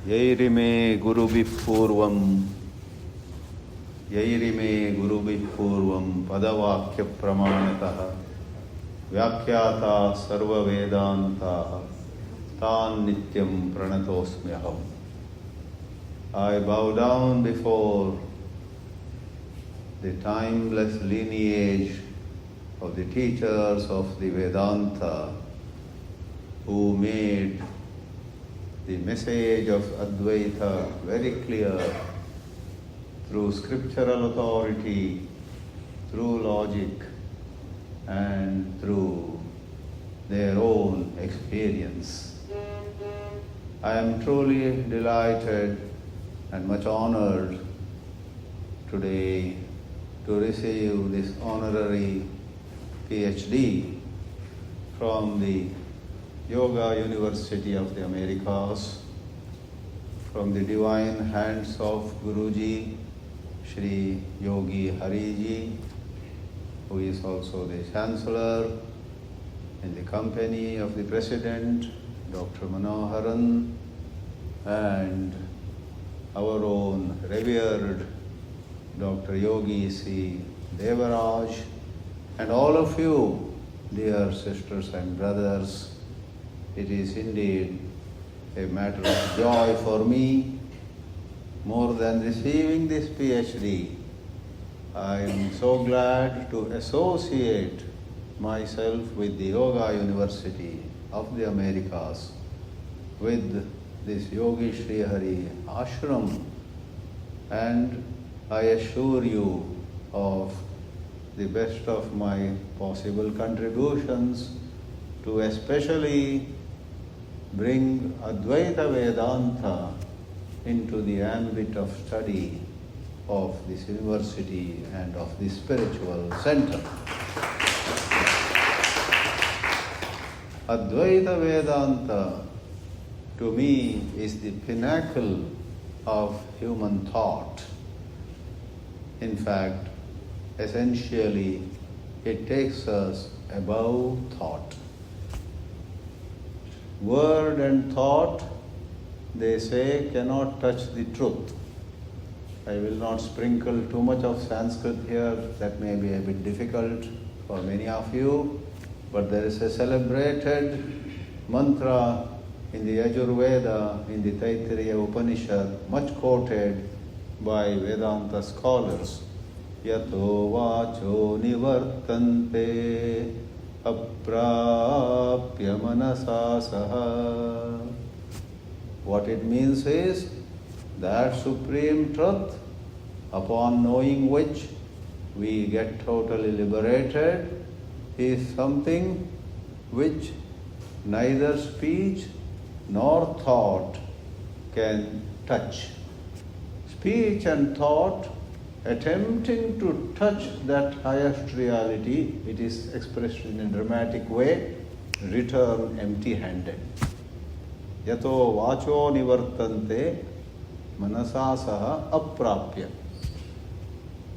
Yairime Gurubhi Purvam Yairime Gurubhi Purvam Padavakya Pramanataha Vyakhyata Sarva Vedanta Tan Nityam Pranatosmyaham. I bow down before the timeless lineage of the teachers of the Vedanta who made the message of Advaita very clear through scriptural authority, through logic, and through their own experience. I am truly delighted and much honored today to receive this Honorary Ph.D. from the Yoga University of the Americas, from the divine hands of Guruji, Shri Yogi Hariji, who is also the Chancellor, in the company of the President, Dr. Manoharan, and our own revered Dr. Yogi C. Devaraj, and all of you, dear sisters and brothers. It is indeed a matter of joy for me. More than receiving this PhD, I am so glad to associate myself with the Yoga University of the Americas, with this Yogi Sri Hari Ashram, and I assure you of the best of my possible contributions to especially bring Advaita Vedanta into the ambit of study of this university and of this spiritual center. Advaita Vedanta to me is the pinnacle of human thought. In fact, essentially, it takes us above thought. Word and thought, they say, cannot touch the truth. I will not sprinkle too much of Sanskrit here, that may be a bit difficult for many of you, but there is a celebrated mantra in the Yajurveda, in the Taittiriya Upanishad, much quoted by Vedanta scholars. Yato vacho nivartante aprapya manasa saha. What it means is that supreme truth, upon knowing which we get totally liberated, is something which neither speech nor thought can touch. Speech and thought attempting to touch that highest reality, it is expressed in a dramatic way, return empty-handed. Yato vacho nivartante manasa saha aprapya.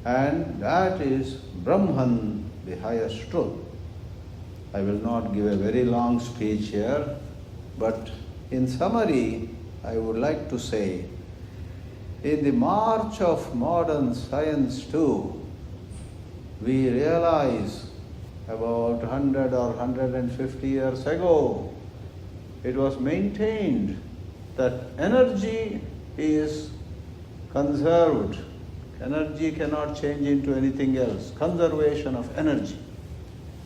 And that is Brahman, the highest truth. I will not give a very long speech here, but in summary, I would like to say, in the march of modern science too, we realize about 100 or 150 years ago, it was maintained that energy is conserved. Energy cannot change into anything else. Conservation of energy.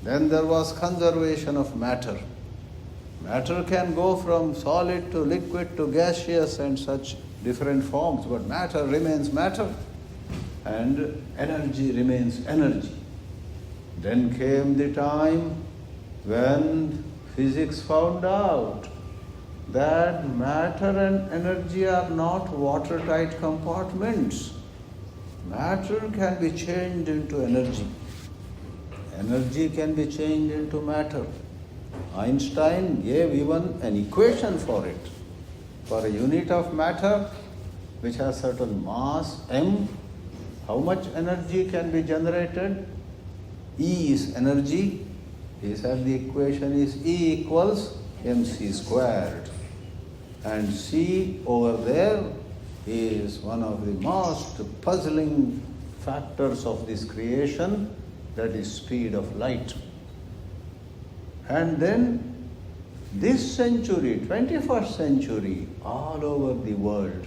Then there was conservation of matter. Matter can go from solid to liquid to gaseous and such different forms, but matter remains matter and energy remains energy. Then came the time when physics found out that matter and energy are not watertight compartments. Matter can be changed into energy. Energy can be changed into matter. Einstein gave even an equation for it. For a unit of matter which has certain mass, m, how much energy can be generated? E is energy. He said the equation is E equals mc squared. And C over there is one of the most puzzling factors of this creation, that is speed of light. And then this century, 21st century, all over the world,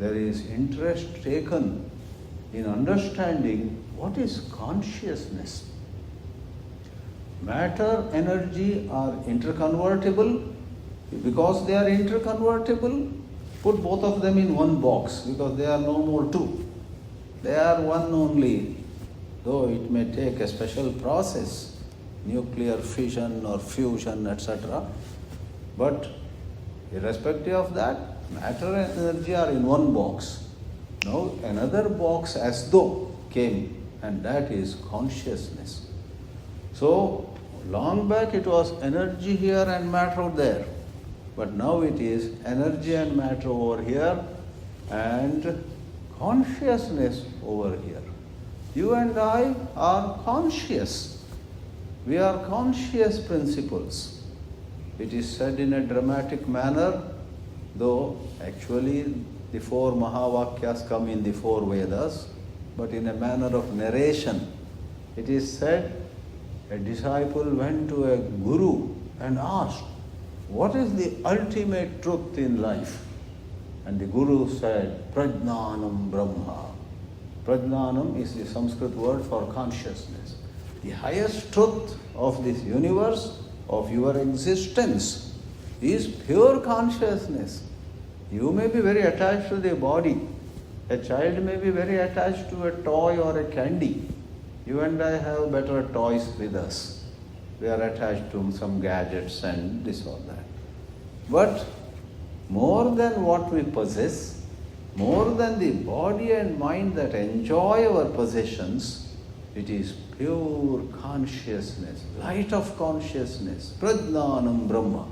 there is interest taken in understanding what is consciousness. Matter, energy are interconvertible. Because they are interconvertible, put both of them in one box, because they are no more two. They are one only, though it may take a special process, nuclear fission or fusion, etc. But irrespective of that, matter and energy are in one box. Now another box as though came, and that is consciousness. So long back it was energy here and matter there. But now it is energy and matter over here and consciousness over here. You and I are conscious. We are conscious principles. It is said in a dramatic manner, though actually the 4 Mahavakyas come in the 4 Vedas, but in a manner of narration. It is said, a disciple went to a guru and asked, what is the ultimate truth in life? And the Guru said, Prajnanam Brahma. Prajnanam is the Sanskrit word for consciousness. The highest truth of this universe, of your existence, is pure consciousness. You may be very attached to the body. A child may be very attached to a toy or a candy. You and I have better toys with us. We are attached to some gadgets and this or that. But more than what we possess, more than the body and mind that enjoy our possessions, it is pure consciousness, light of consciousness, Prajnanam Brahma.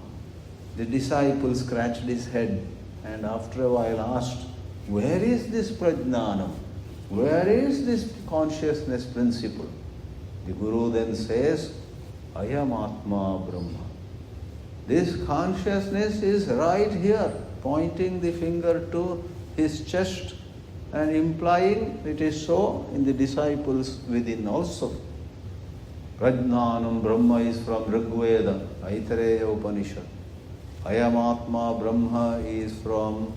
The disciple scratched his head and after a while asked, where is this Prajnanam? Where is this consciousness principle? The Guru then says, Ayam Atma Brahma. This consciousness is right here, pointing the finger to his chest and implying it is so in the disciples within also. Prajnanam Brahma is from Rigveda, Aitareya Upanishad. Ayam Atma Brahma is from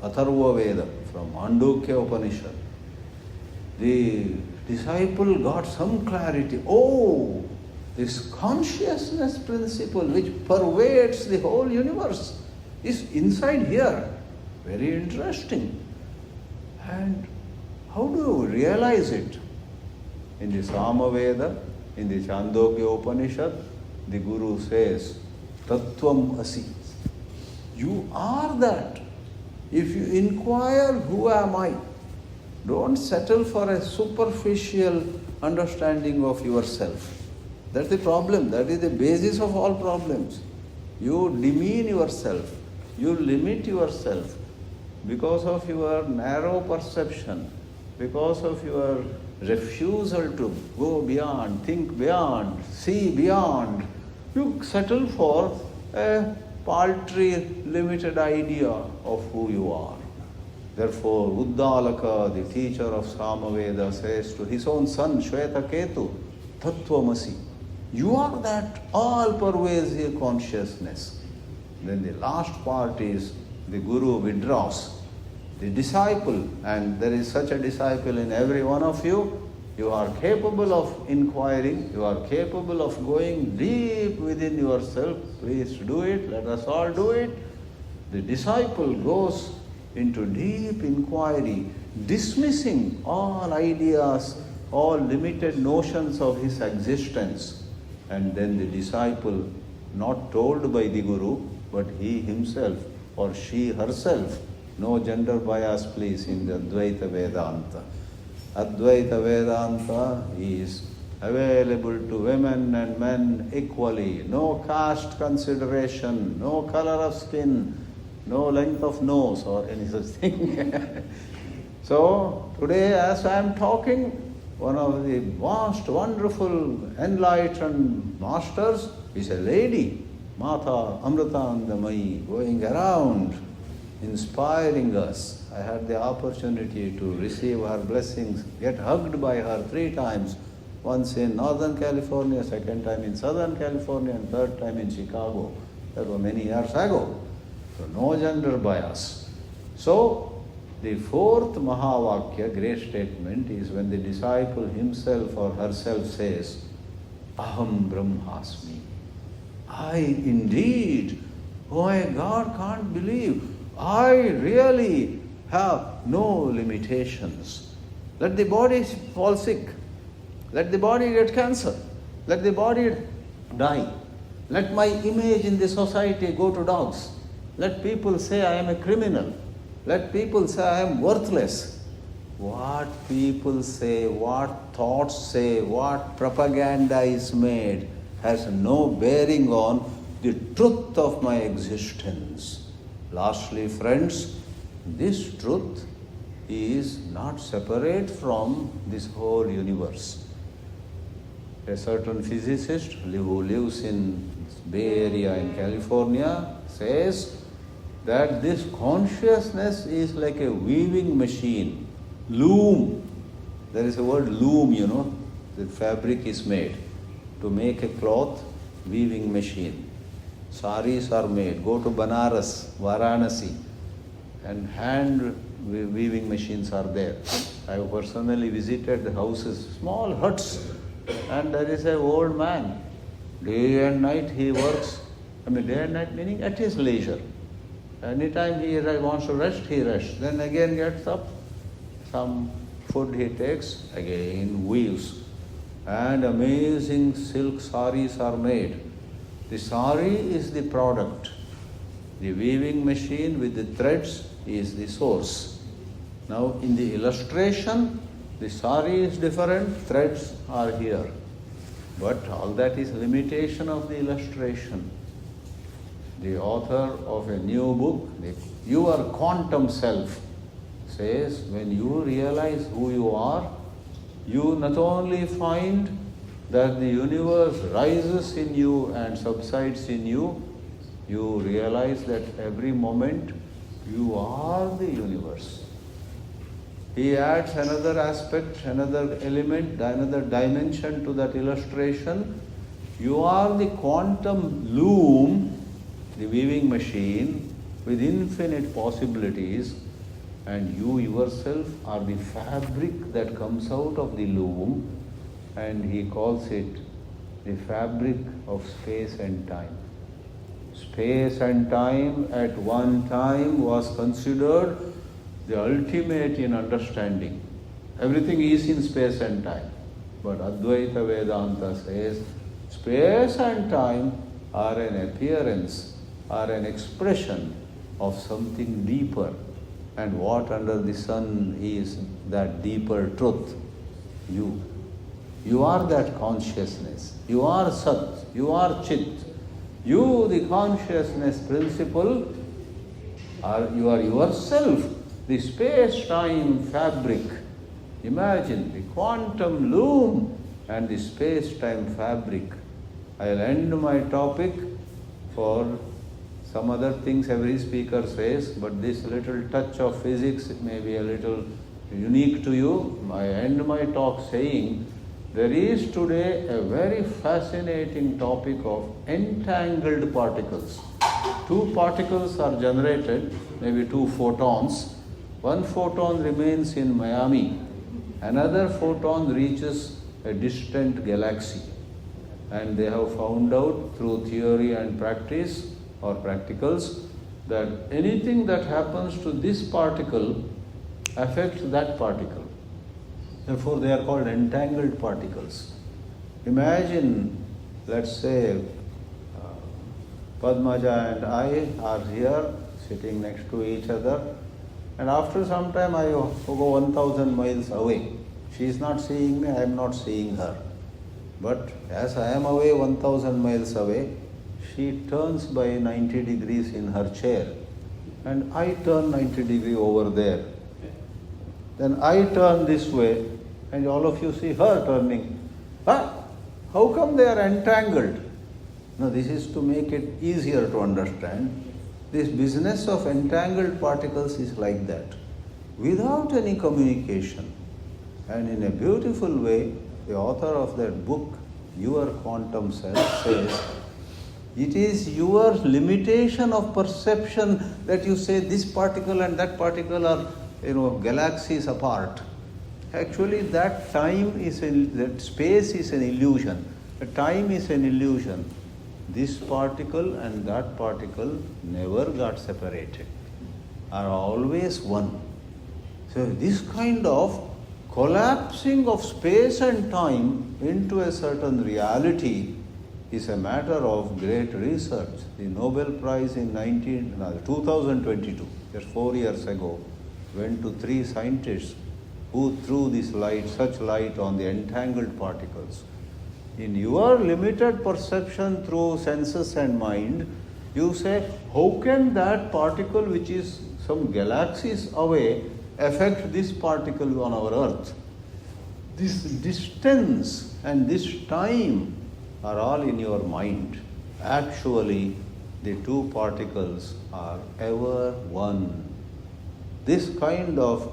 Atharva Veda, from Mandukya Upanishad. The disciple got some clarity. Oh, this consciousness principle which pervades the whole universe is inside here. Very interesting. And how do you realize it? In the Samaveda, in the Chandogya Upanishad, the Guru says, Tattvam Asi. You are that. If you inquire, who am I? Don't settle for a superficial understanding of yourself. That's the problem. That is the basis of all problems. You demean yourself. You limit yourself because of your narrow perception, because of your refusal to go beyond, think beyond, see beyond. You settle for a paltry, limited idea of who you are. Therefore, Uddalaka, the teacher of Samaveda, says to his own son, Shvetaketu, Tattvamasi. You are that all-pervasive consciousness. Then the last part is the Guru withdraws. The disciple, and there is such a disciple in every one of you, you are capable of inquiring, you are capable of going deep within yourself. Please do it, let us all do it. The disciple goes into deep inquiry, dismissing all ideas, all limited notions of his existence. And then the disciple, not told by the Guru, but he himself or she herself, no gender bias please in the Advaita Vedanta. Advaita Vedanta is available to women and men equally, no caste consideration, no color of skin, no length of nose or any such thing. So today as I am talking, one of the most wonderful enlightened masters is a lady. Mata Amritandamayi, going around, inspiring us. I had the opportunity to receive her blessings, get hugged by her 3 times, once in Northern California, second time in Southern California, and third time in Chicago. That was many years ago. So no gender bias. So the 4th Mahavakya, great statement, is when the disciple himself or herself says, Aham Brahmasmi. I indeed, oh my God, can't believe, I really have no limitations. Let the body fall sick. Let the body get cancer. Let the body die. Let my image in the society go to dogs. Let people say I am a criminal. Let people say I am worthless. What people say, what thoughts say, what propaganda is made has no bearing on the truth of my existence. Lastly, friends, this truth is not separate from this whole universe. A certain physicist who lives in Bay Area in California says that this consciousness is like a weaving machine, loom. There is a word loom, the fabric is made. To make a cloth, weaving machine. Saris are made. Go to Banaras, Varanasi, and hand weaving machines are there. I have personally visited the houses, small huts, and there is an old man. Day and night he works. Day and night meaning at his leisure. Anytime he wants to rest, he rests. Then again gets up, some food he takes, again weaves. And amazing silk saris are made. The sari is the product. The weaving machine with the threads is the source. Now in the illustration, the sari is different, threads are here. But all that is limitation of the illustration. The author of a new book, Your Quantum Self, says when you realize who you are, you not only find that the universe rises in you and subsides in you, you realize that every moment you are the universe. He adds another aspect, another element, another dimension to that illustration. You are the quantum loom, the weaving machine with infinite possibilities, and you yourself are the fabric that comes out of the loom, and he calls it the fabric of space and time. Space and time at one time was considered the ultimate in understanding. Everything is in space and time. But Advaita Vedanta says space and time are an appearance, are an expression of something deeper. And what under the sun is that deeper truth? You. You are that consciousness. You are Sat. You are Chit. You, the consciousness principle, you are yourself, the space-time fabric. Imagine the quantum loom and the space-time fabric. I'll end my topic for some other things every speaker says, but this little touch of physics may be a little unique to you. I end my talk saying there is today a very fascinating topic of entangled particles. 2 particles are generated, maybe 2 photons. 1 photon remains in Miami. Another photon reaches a distant galaxy. And they have found out through theory and practice or practicals that anything that happens to this particle affects that particle. Therefore, they are called entangled particles. Imagine, let's say, Padmaja and I are here sitting next to each other, and after some time I go 1,000 miles away. She is not seeing me, I am not seeing her. But as I am away 1,000 miles away, she turns by 90 degrees in her chair, and I turn 90 degrees over there. Then I turn this way, and all of you see her turning. How come they are entangled? Now this is to make it easier to understand. This business of entangled particles is like that. Without any communication, and in a beautiful way, the author of that book, Your Quantum Self, says, it is your limitation of perception that you say this particle and that particle are, galaxies apart. Actually, that that space is an illusion. The time is an illusion. This particle and that particle never got separated, are always one. So this kind of collapsing of space and time into a certain reality is a matter of great research. The Nobel Prize in 2022, just 4 years ago, went to 3 scientists who threw such light on the entangled particles. In your limited perception through senses and mind, you say, how can that particle which is some galaxies away affect this particle on our earth? This distance and this time are all in your mind. Actually, the two particles are ever one. This kind of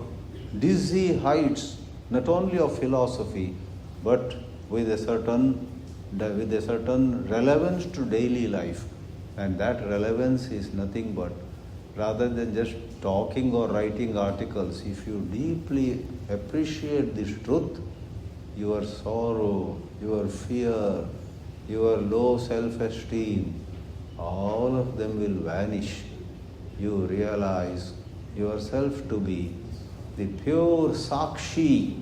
dizzy heights, not only of philosophy, but with a certain relevance to daily life. And that relevance is nothing but, rather than just talking or writing articles, if you deeply appreciate this truth, your sorrow, your fear, your low self-esteem, all of them will vanish. You realize yourself to be the pure Sakshi.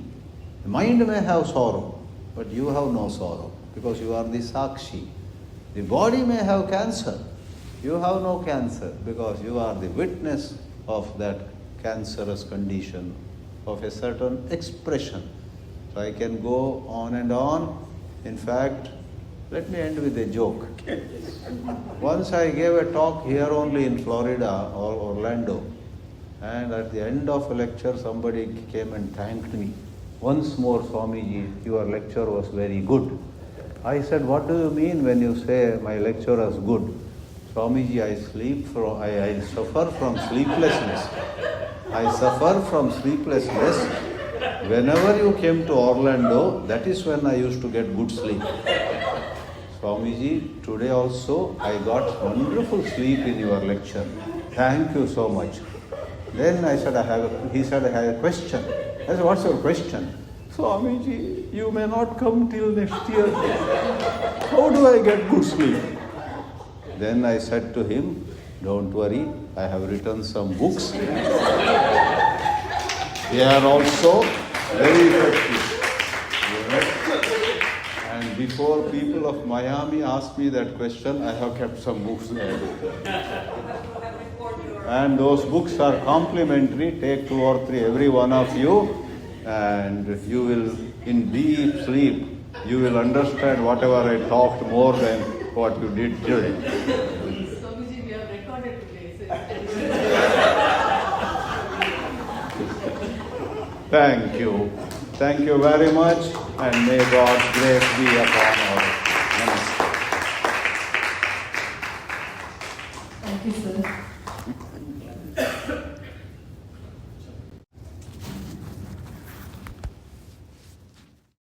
The mind may have sorrow, but you have no sorrow because you are the Sakshi. The body may have cancer. You have no cancer because you are the witness of that cancerous condition, of a certain expression. So I can go on and on. In fact, let me end with a joke. Once I gave a talk here only in Florida or Orlando, and at the end of a lecture somebody came and thanked me. Once more, Swamiji, your lecture was very good. I said, what do you mean when you say my lecture was good? Swamiji, I suffer from sleeplessness. I suffer from sleeplessness. Whenever you came to Orlando, that is when I used to get good sleep. Swamiji, today also I got wonderful sleep in your lecture. Thank you so much. Then he said, I have a question. I said, what's your question? Swamiji, you may not come till next year. How do I get good sleep? Then I said to him, don't worry, I have written some books. They are also very effective. And before people of Miami ask me that question, I have kept some books there. And those books are complimentary. Take 2 or 3, every one of you, and you will, in deep sleep, you will understand whatever I talked more than what you did today. Swamiji, we have recorded today. Thank you. Thank you very much, and may God's grace be upon all. Thank you, sir.